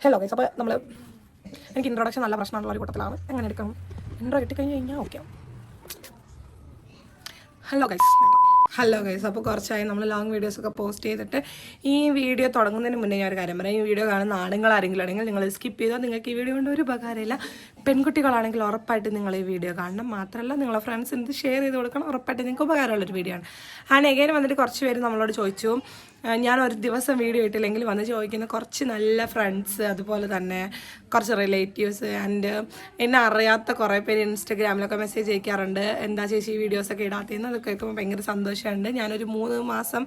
Hello guys, അപ്പോൾ എനിക്ക് introduction നല്ല പ്രശ്നമുള്ള ഒരു കൂട്ടത്തിലാണ്. എങ്ങനെ എടുക്കണം? ഇൻട്രോ കിട്ടിക്കഴിഞ്ഞാൽ ഓക്കെ. ഹലോ ഗൈസ്, അപ്പോൾ കുറച്ചായി നമ്മൾ ലോങ് വീഡിയോസൊക്കെ പോസ്റ്റ് ചെയ്തിട്ട്. ഈ വീഡിയോ തുടങ്ങുന്നതിന് മുന്നേ ഞാൻ ഒരു കാര്യം പറയാം. ഈ വീഡിയോ കാണുന്ന ആണുങ്ങൾ ആരെങ്കിലും ആണെങ്കിൽ നിങ്ങൾ സ്കിപ്പ് ചെയ്താൽ നിങ്ങൾക്ക് ഈ വീഡിയോ കൊണ്ട് ഒരു ഉപകാരമില്ല. പെൺകുട്ടികളാണെങ്കിൽ ഉറപ്പായിട്ട് നിങ്ങൾ ഈ വീഡിയോ കാണണം. മാത്രമല്ല നിങ്ങളെ ഫ്രണ്ട്സിന് ഇത് ഷെയർ ചെയ്ത് കൊടുക്കണം. ഉറപ്പായിട്ട് നിങ്ങൾക്ക് ഉപകാരമുള്ളൊരു വീഡിയോ ആണ്. എഗൈൻ വന്നിട്ട് കുറച്ച് പേര് നമ്മളോട് ചോദിച്ചു, ഞാൻ ഒരു ദിവസം വീഡിയോ ഇട്ടില്ലെങ്കിൽ വന്ന് ചോദിക്കുന്ന കുറച്ച് നല്ല ഫ്രണ്ട്സ്, അതുപോലെ തന്നെ കുറച്ച് റിലേറ്റീവ്സ് ആൻഡ് എന്നെ അറിയാത്ത കുറേ പേര് ഇൻസ്റ്റഗ്രാമിലൊക്കെ മെസ്സേജ് അയക്കാറുണ്ട്. എന്താ ചേച്ചി വീഡിയോസൊക്കെ ഇടാത്തതെന്ന്. അത് കേൾക്കുമ്പോൾ ഭയങ്കര സന്തോഷമുണ്ട്. ഞാനൊരു 3 മാസം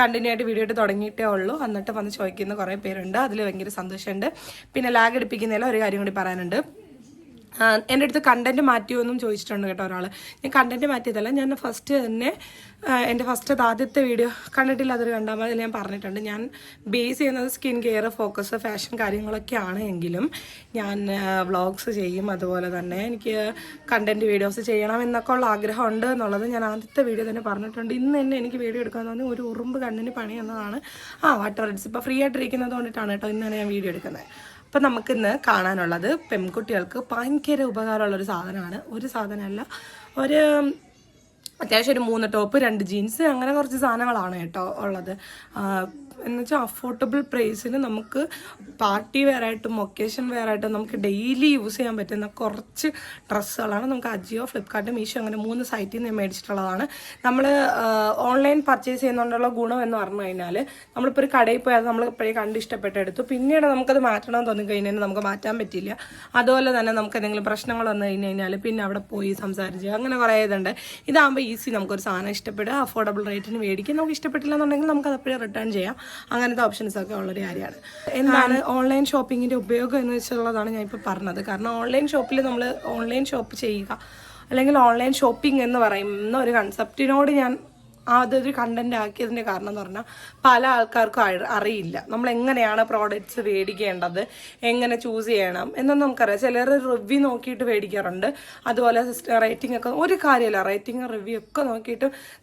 കണ്ടിന്യൂ ആയിട്ട് വീഡിയോ ഇട്ട് തുടങ്ങിയിട്ടേ ഉള്ളൂ. എന്നിട്ട് വന്ന് ചോദിക്കുന്ന കുറേ പേരുണ്ട്. അതിൽ ഭയങ്കര സന്തോഷമുണ്ട്. പിന്നെ ലാഗ് അടിപ്പിക്കുന്നതിൽ ഒരു കാര്യം കൂടി പറയാനുണ്ട്. എൻ്റെ അടുത്ത് കണ്ടൻറ്റ് മാറ്റിയൊന്നും ചോദിച്ചിട്ടുണ്ട് കേട്ടോ ഒരാൾ. ഞാൻ കണ്ടൻറ്റ് മാറ്റിയതല്ല, ഞാൻ ഫസ്റ്റ് തന്നെ എൻ്റെ ആദ്യത്തെ വീഡിയോ കണ്ടിട്ടില്ല, അതൊരു കണ്ടാൽ മതി. ഞാൻ പറഞ്ഞിട്ടുണ്ട് ഞാൻ ബേസ് ചെയ്യുന്നത് സ്കിൻ കെയർ, ഫോക്കസ്, ഫാഷൻ കാര്യങ്ങളൊക്കെയാണ്. എങ്കിലും ഞാൻ വ്ളോഗ്സ് ചെയ്യും. അതുപോലെ തന്നെ എനിക്ക് കണ്ടൻറ്റ് വീഡിയോസ് ചെയ്യണം എന്നൊക്കെ ഉള്ള ആഗ്രഹമുണ്ട് എന്നുള്ളത് ഞാൻ ആദ്യത്തെ വീഡിയോ തന്നെ പറഞ്ഞിട്ടുണ്ട്. ഇന്ന് തന്നെ എനിക്ക് വീഡിയോ എടുക്കാൻ തോന്നി ഒരു ഉറുമ്പ് കണ്ണിന് പണി എന്നതാണ്. വാട്ടർ ഇറ്റ്സ് ഇപ്പോൾ ഫ്രീ ആയിട്ടിരിക്കുന്നത് കൊണ്ടിട്ടാണ് കേട്ടോ ഇന്ന് തന്നെ ഞാൻ വീഡിയോ എടുക്കുന്നത്. അപ്പം നമുക്കിന്ന് കാണാനുള്ളത് പെൺകുട്ടികൾക്ക് ഭയങ്കര ഉപകാരമുള്ളൊരു സാധനമാണ്. ഒരു സാധനമല്ല, അത്യാവശ്യം ഒരു 3 ടോപ്പ് 2 ജീൻസ് അങ്ങനെ കുറച്ച് സാധനങ്ങളാണ് കേട്ടോ ഉള്ളത്. എന്നുവെച്ചാൽ അഫോർഡബിൾ പ്രൈസിന് നമുക്ക് പാർട്ടി വെയർ ആയിട്ടും ഒക്കേഷൻ വെയർ ആയിട്ടും നമുക്ക് ഡെയിലി യൂസ് ചെയ്യാൻ പറ്റുന്ന കുറച്ച് ഡ്രസ്സുകളാണ്. നമുക്ക് അജിയോ, ഫ്ലിപ്കാർട്ട്, മീഷോ അങ്ങനെ 3 സൈറ്റിൽ നിന്ന് മേടിച്ചിട്ടുള്ളതാണ്. നമ്മൾ ഓൺലൈൻ പർച്ചേസ് ചെയ്യുന്നതുകൊണ്ടുള്ള ഗുണം എന്ന് പറഞ്ഞു കഴിഞ്ഞാൽ നമ്മളിപ്പോൾ ഒരു കടയിൽ പോയാൽ നമ്മൾ ഇപ്പോഴേ കണ്ട് ഇഷ്ടപ്പെട്ടെടുത്തു, പിന്നീട് നമുക്കത് മാറ്റണമെന്ന് തോന്നിക്കഴിഞ്ഞാൽ നമുക്ക് മാറ്റാൻ പറ്റില്ല. അതുപോലെ തന്നെ നമുക്ക് എന്തെങ്കിലും പ്രശ്നങ്ങൾ വന്നു കഴിഞ്ഞാൽ പിന്നെ അവിടെ പോയി സംസാരിച്ച് അങ്ങനെ കുറേ ഇതുണ്ട്. ഇതാകുമ്പോൾ ഈസി, നമുക്കൊരു സാധനം ഇഷ്ടപ്പെടുക, അഫോർഡബിൾ റേറ്റിന് മേടിക്കും. നമുക്ക് ഇഷ്ടപ്പെട്ടില്ല എന്നുണ്ടെങ്കിൽ നമുക്കത് അപ്പോഴേ റിട്ടേൺ ചെയ്യാം. അങ്ങനത്തെ ഓപ്ഷൻസ് ഒക്കെ ഉള്ളൊരു കാര്യമാണ്. എന്താണ് ഓൺലൈൻ ഷോപ്പിങ്ങിൻ്റെ ഉപയോഗം എന്ന് വെച്ചുള്ളതാണ് ഞാൻ ഇപ്പോൾ പറഞ്ഞത്. കാരണം ഓൺലൈൻ ഷോപ്പിൽ നമ്മൾ ഓൺലൈൻ ഷോപ്പ് ചെയ്യുക അല്ലെങ്കിൽ ഓൺലൈൻ ഷോപ്പിംഗ് എന്ന് പറയുന്ന ഒരു കൺസെപ്റ്റിനോട് ഞാൻ അതൊരു കണ്ടന്റ് ആക്കിയതിൻ്റെ കാരണം എന്ന് പറഞ്ഞാൽ പല ആൾക്കാർക്കും അറിയില്ല നമ്മൾ എങ്ങനെയാണ് പ്രോഡക്റ്റ്സ് മേടിക്കേണ്ടത്, എങ്ങനെ ചൂസ് ചെയ്യണം എന്നൊന്നും നമുക്കറിയാം. ചിലർ റിവ്യൂ നോക്കിയിട്ട് മേടിക്കാറുണ്ട്. അതുപോലെ റേറ്റിംഗ് ഒക്കെ ഒരു കാര്യമല്ല, റേറ്റിംഗ് റിവ്യൂ ഒക്കെ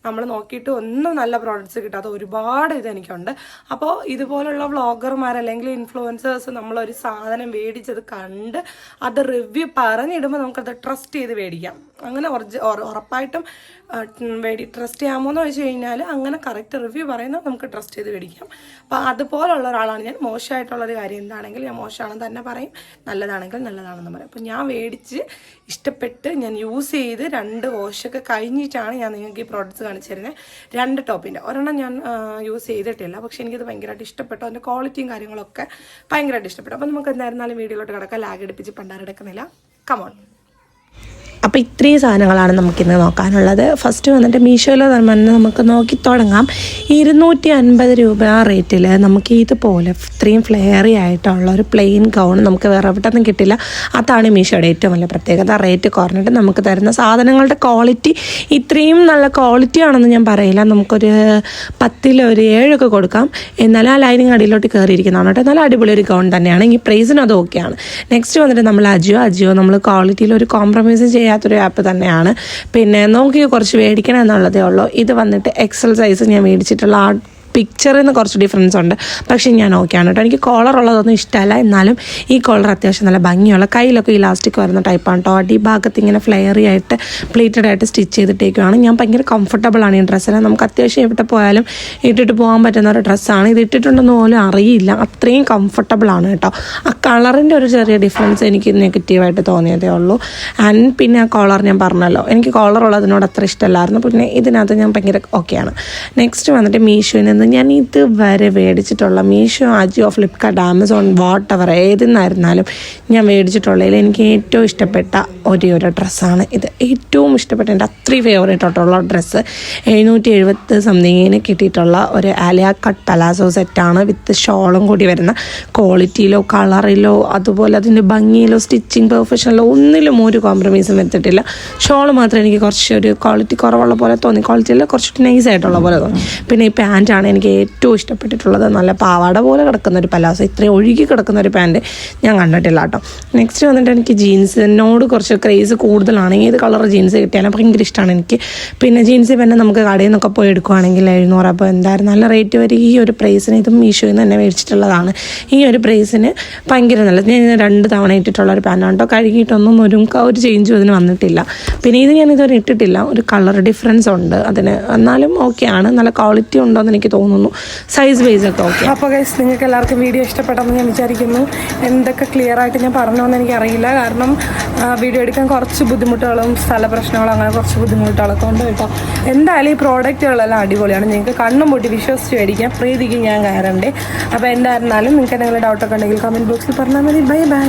നമ്മൾ നോക്കിയിട്ട് ഒന്നും നല്ല പ്രോഡക്റ്റ്സ് കിട്ടാത്ത ഒരുപാട് ഇതെനിക്കുണ്ട്. അപ്പോൾ ഇതുപോലുള്ള വ്ളോഗർമാർ അല്ലെങ്കിൽ ഇൻഫ്ലുവൻസേഴ്സ് നമ്മളൊരു സാധനം മേടിച്ചത് കണ്ട് അത് റിവ്യൂ പറഞ്ഞിടുമ്പോൾ നമുക്കത് ട്രസ്റ്റ് ചെയ്ത് മേടിക്കാം. അങ്ങനെ ഉറപ്പായിട്ടും ട്രസ്റ്റ് ചെയ്യാമോ എന്ന് വെച്ച് കഴിഞ്ഞാൽ അങ്ങനെ കറക്റ്റ് റിവ്യൂ പറയുന്നത് നമുക്ക് ട്രസ്റ്റ് ചെയ്ത് മേടിക്കാം. അപ്പോൾ അതുപോലുള്ള ഒരാളാണ് ഞാൻ. മോശമായിട്ടുള്ളൊരു കാര്യം എന്താണെങ്കിൽ ഞാൻ മോശമാണെന്ന് തന്നെ പറയും, നല്ലതാണെങ്കിൽ നല്ലതാണെന്ന് പറയും. അപ്പോൾ ഞാൻ മേടിച്ച് ഇഷ്ടപ്പെട്ട് ഞാൻ യൂസ് ചെയ്ത് 2 വാഷൊക്കെ കഴിഞ്ഞിട്ടാണ് ഞാൻ നിങ്ങൾക്ക് ഈ പ്രോഡക്റ്റ്സ് കാണിച്ചു തരുന്നത്. 2 ടോപ്പിൻ്റെ ഒരെണ്ണം ഞാൻ യൂസ് ചെയ്തിട്ടില്ല, പക്ഷേ എനിക്കത് ഭയങ്കരമായിട്ട് ഇഷ്ടപ്പെട്ടു. അതിൻ്റെ ക്വാളിറ്റിയും കാര്യങ്ങളൊക്കെ ഭയങ്കരമായിട്ട് ഇഷ്ടപ്പെട്ടു. അപ്പോൾ നമുക്ക് എന്തായിരുന്നാലും വീഡിയോയിലോട്ട് കിടക്കാം. ലാഗ് അടിപ്പിച്ച് പണ്ടാരെടുക്കുന്നില്ല. കമോൺ. അപ്പോൾ ഇത്രയും സാധനങ്ങളാണ് നമുക്കിന്ന് നോക്കാനുള്ളത്. ഫസ്റ്റ് വന്നിട്ട് മീഷോയിൽ നമുക്ക് നോക്കി തുടങ്ങാം. 250 രൂപ റേറ്റിൽ നമുക്ക് ഇതുപോലെ ഇത്രയും ഫ്ലെയറി ആയിട്ടുള്ള ഒരു പ്ലെയിൻ ഗൗൺ നമുക്ക് വേറെ എവിടെയൊന്നും കിട്ടില്ല. അതാണ് മീഷോയുടെ ഏറ്റവും വലിയ പ്രത്യേകത. റേറ്റ് കുറഞ്ഞിട്ട് നമുക്ക് തരുന്ന സാധനങ്ങളുടെ ക്വാളിറ്റി ഇത്രയും നല്ല ക്വാളിറ്റി ആണെന്ന് ഞാൻ പറയില്ല. നമുക്കൊരു 10 ഒരു 7 ഒക്കെ കൊടുക്കാം. എന്നാലും ആ ലൈനിങ് അടിയിലോട്ട് കയറിയിരിക്കുന്നതാണ് കേട്ടോ. നല്ല അടിപൊളി ഒരു ഗൗൺ തന്നെയാണ്. ഈ പ്രൈസിനും അത് ഓക്കെയാണ്. നെക്സ്റ്റ് വന്നിട്ട് നമ്മൾ അജിയോ നമ്മൾ ക്വാളിറ്റിയിൽ ഒരു കോംപ്രമൈസും ചെയ്യാത്തൊരു ആപ്പ് തന്നെയാണ്. പിന്നെ നോക്കി കുറച്ച് മേടിക്കണം എന്നുള്ളതേ ഉള്ളൂ. ഇത് വന്നിട്ട് എക്സൽ സൈസ് ഞാൻ മേടിച്ചിട്ടുള്ള ആ പിക്ചറിൽ നിന്ന് കുറച്ച് ഡിഫറൻസ് ഉണ്ട്. പക്ഷേ ഞാൻ ഓക്കെയാണ് കേട്ടോ. എനിക്ക് കോളർ ഉള്ളതൊന്നും ഇഷ്ടമല്ല. എന്നാലും ഈ കോളർ അത്യാവശ്യം നല്ല ഭംഗിയുള്ള, കയ്യിലൊക്കെ ഇലാസ്റ്റിക് വരുന്ന ടൈപ്പാണ് കേട്ടോ. അടിഭാഗത്ത് ഇങ്ങനെ ഫ്ലെയറി ആയിട്ട് പ്ലേറ്റഡ് ആയിട്ട് സ്റ്റിച്ച് ചെയ്തിട്ടേക്കുവാണ്. ഞാൻ ഭയങ്കര കംഫർട്ടബിളാണ് ഈ ഡ്രസ്സിന്. നമുക്ക് അത്യാവശ്യം എവിടെ പോയാലും ഇട്ടിട്ട് പോകാൻ പറ്റുന്ന ഒരു ഡ്രസ്സാണ്. ഇത് ഇട്ടിട്ടുണ്ടെന്ന് പോലും അറിയില്ല, അത്രയും കംഫർട്ടബിളാണ് കേട്ടോ. ആ കളറിൻ്റെ ഒരു ചെറിയ ഡിഫറൻസ് എനിക്ക് നെഗറ്റീവായിട്ട് തോന്നിയതേ ഉള്ളൂ. ആൻഡ് പിന്നെ ആ കോളർ ഞാൻ പറഞ്ഞല്ലോ, എനിക്ക് കോളർ ഉള്ളതിനോട് അത്ര ഇഷ്ടമല്ലായിരുന്നു. പിന്നെ ഇതിനകത്ത് ഞാൻ ഭയങ്കര ഓക്കെയാണ്. നെക്സ്റ്റ് വന്നിട്ട് മീഷോയിൽ നിന്ന് ഞാൻ ഇതുവരെ മേടിച്ചിട്ടുള്ള മീഷോ, അജിയോ, ഫ്ലിപ്കാർട്ട്, ആമസോൺ, വാട്ടെവർ ഏതെന്നായിരുന്നാലും ഞാൻ മേടിച്ചിട്ടുള്ളതിൽ എനിക്ക് ഏറ്റവും ഇഷ്ടപ്പെട്ട ഒരു ഡ്രസ്സാണ് ഇത്. ഏറ്റവും ഇഷ്ടപ്പെട്ട എൻ്റെ അത്രയും ഫേവറേറ്റ് ആയിട്ടുള്ള ഡ്രസ്സ് 770 സംതിങ്ങിന് കിട്ടിയിട്ടുള്ള ഒരു ആലിയ കട്ട് പലാസോ സെറ്റാണ്. വിത്ത് ഷോളും കൂടി വരുന്ന. ക്വാളിറ്റിയിലോ കളറിലോ അതുപോലെ അതിൻ്റെ ഭംഗിയിലോ സ്റ്റിച്ചിങ് പെർഫെക്ഷനിലോ ഒന്നിലും ഒരു കോംപ്രമൈസും വരുത്തിട്ടില്ല. ഷോൾ മാത്രം എനിക്ക് കുറച്ചൊരു ക്വാളിറ്റി കുറവുള്ള പോലെ തോന്നി. ക്വാളിറ്റിയിൽ കുറച്ച് നൈസായിട്ടുള്ള പോലെ തോന്നി. പിന്നെ ഈ പാൻറ്റാണ് എനിക്ക് ഏറ്റവും ഇഷ്ടപ്പെട്ടിട്ടുള്ളത്. നല്ല പാവാട പോലെ കിടക്കുന്ന ഒരു പലാസോ, ഇത്രയും ഒഴുകി കിടക്കുന്ന ഒരു പാൻറ്റ് ഞാൻ കണ്ടിട്ടില്ല കേട്ടോ. നെക്സ്റ്റ് വന്നിട്ട് എനിക്ക് ജീൻസിനോട് കുറച്ച് ക്രേസ് കൂടുതലാണ്. ഏത് കളർ ജീൻസ് കിട്ടിയാലും ഭയങ്കര ഇഷ്ടമാണ് എനിക്ക്. പിന്നെ ജീൻസ് പിന്നെ നമുക്ക് കടയിൽ നിന്നൊക്കെ പോയി എടുക്കുവാണെങ്കിൽ 700. അപ്പോൾ എന്തായാലും നല്ല റേറ്റ് വരും ഈ ഒരു പ്രൈസിന്. ഇതും മീഷോയിൽ നിന്ന് തന്നെ മേടിച്ചിട്ടുള്ളതാണ്. ഈ ഒരു പ്രൈസിന് ഭയങ്കര നല്ലത്. ഞാൻ 2 തവണ ഇട്ടിട്ടുള്ള ഒരു പാൻറ്റാണ് കേട്ടോ. കഴുകിയിട്ടൊന്നും ഒരു ചേഞ്ചും അതിന് വന്നിട്ടില്ല. പിന്നെ ഇത് ഞാൻ ഇതുവരെ ഇട്ടിട്ടില്ല. ഒരു കളർ ഡിഫറൻസ് ഉണ്ട് അതിന്, എന്നാലും ഓക്കെയാണ്. നല്ല ക്വാളിറ്റി ഉണ്ടോയെന്ന് എനിക്ക് തോന്നുന്നു. സൈസ് വൈസ് ഒക്കെ ഓക്കെ. അപ്പോൾ ഗൈസ്, നിങ്ങൾക്ക് എല്ലാവർക്കും വീഡിയോ ഇഷ്ടപ്പെട്ടെന്ന് ഞാൻ വിചാരിക്കുന്നു. എന്തൊക്കെ ക്ലിയർ ആയിട്ട് ഞാൻ പറഞ്ഞോന്ന് എനിക്കറിയില്ല, കാരണം വീഡിയോ എടുക്കാൻ കുറച്ച് ബുദ്ധിമുട്ടുകളും സ്ഥല പ്രശ്നങ്ങളും അങ്ങനെ കുറച്ച് ബുദ്ധിമുട്ടുകളൊക്കെ ഉണ്ട് കേട്ടോ. എന്തായാലും ഈ പ്രോഡക്റ്റുകളെല്ലാം അടിപൊളിയാണ്. നിങ്ങൾക്ക് കണ്ണും പൊട്ടി വിശ്വസിച്ച് മേടിക്കാം. പ്രീതിക്ക് ഞാൻ കയറണ്ടേ. അപ്പോൾ എന്തായിരുന്നാലും നിങ്ങൾക്ക് എന്തെങ്കിലും ഡൗട്ടൊക്കെ ഉണ്ടെങ്കിൽ കമൻറ്റ് ബോക്സിൽ പറഞ്ഞാൽ മതി. Bye bye.